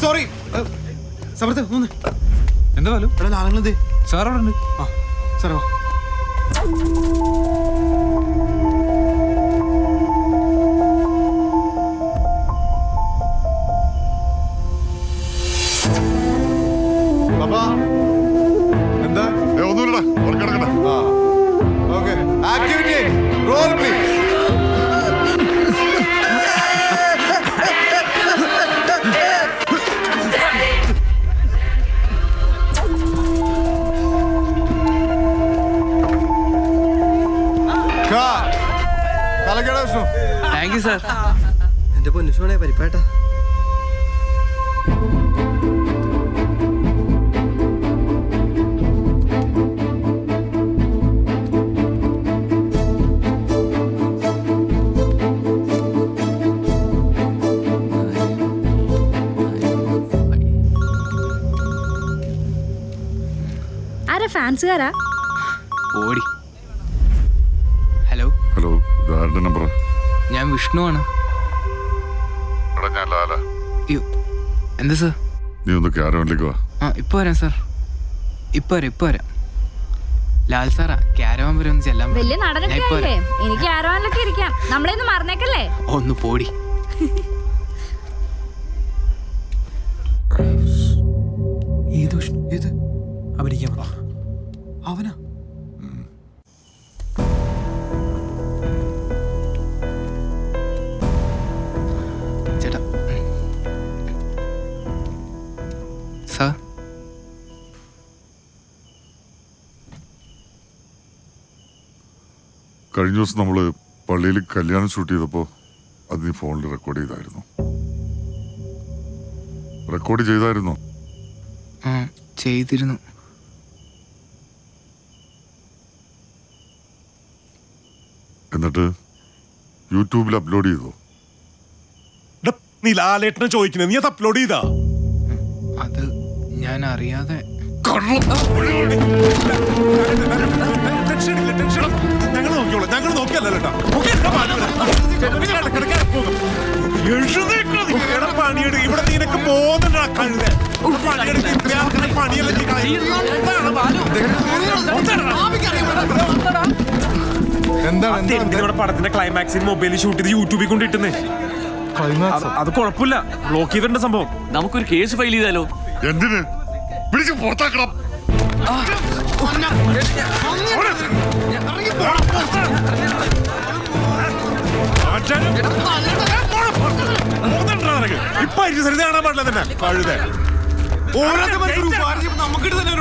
Sorry Samarth ഒന്ന് എന്താ പോലും ആളുകളെന്തേ സാർ അവിടെ ഉണ്ട്. ആ സാറേ വാ. പാപ്പാ എന്താ ഒന്നുമില്ലടാ ഉറക്കെടുക്കട്ടെ. ആ ഓക്കെ ആക്ടിവിറ്റി റോൾ പ്ലീസ്. കലക്കട വിഷ്ണു. Thank you sir. എന്റെ പൊന്നുഷോണേ പരിപ്പാട്ടാ. ആരാ ഫാൻസുകാരാ? ഓടി. ഹലോ ഹലോ ഇതാരുടെ നമ്പർ? ഞാൻ വിഷ്ണു ആണ്. എടാ ഞാൻ ലാല. അയ്യോ എന്താ സാർ? നീ ഒന്ന് ക്യാരവനിലേക്ക് വാ. ആ ഇപ്പോൾ വരാം സാർ. ഇപ്പോൾ വരാം. ലാൽ സാറാ ക്യാരവാൻ വരെ ഒന്ന് ചെല്ലാൻ വലിയ നടനൊക്കെ അല്ലേ? എനിക്ക് ആരോലൊക്കെ ഇരിക്കാം. നമ്മളെയൊന്ന് മറന്നേക്കല്ലേ? ഒന്ന് പോടി. ഏത് വിഷ്ണു? ഏത് അഭിനയിക്കാൻ വന്നോ? അവനാ? ചേട്ടാ സാർ കഴിഞ്ഞ ദിവസം നമ്മള് പള്ളിയിൽ കല്യാണം ഷൂട്ട് ചെയ്തപ്പോ അത് നീ ഫോണിൽ റെക്കോർഡ് ചെയ്തായിരുന്നു. റെക്കോർഡ് ചെയ്തായിരുന്നോ? ആ ചെയ്തിരുന്നു. എന്നിട്ട് യൂട്യൂബിൽ അപ്ലോഡ് ചെയ്തോ? നീ ലാലേട്ടനെ ചോദിക്കുന്നത് നീ അത് അപ്ലോഡ് ചെയ്താ? അത് ഞാൻ അറിയാതെ. ഞങ്ങൾ നോക്കിയല്ലോ പണിയെടു. ഇവിടെ നിനക്ക് പോകുന്നുണ്ടാ കഴുത പണിയല്ലേ പടത്തിന്റെ ക്ലൈമാക്സിന് മൊബൈലിൽ ഷൂട്ട് ചെയ്ത് യൂട്യൂബിൽ കൊണ്ടിട്ടുന്നേ. അത് കുഴപ്പമില്ല, ബ്ലോക്ക് ചെയ്തിട്ടുണ്ട് സംഭവം. നമുക്കൊരു കേസ് ഫയൽ ചെയ്താലോ? എന്തിന്? പിടിച്ച് പുറത്താക്കണം. ഇപ്പൊ കാണാൻ പാടില്ല തന്നെ കഴുത. ഓരോരുത്തർ നമുക്കിട്ട് തന്നെ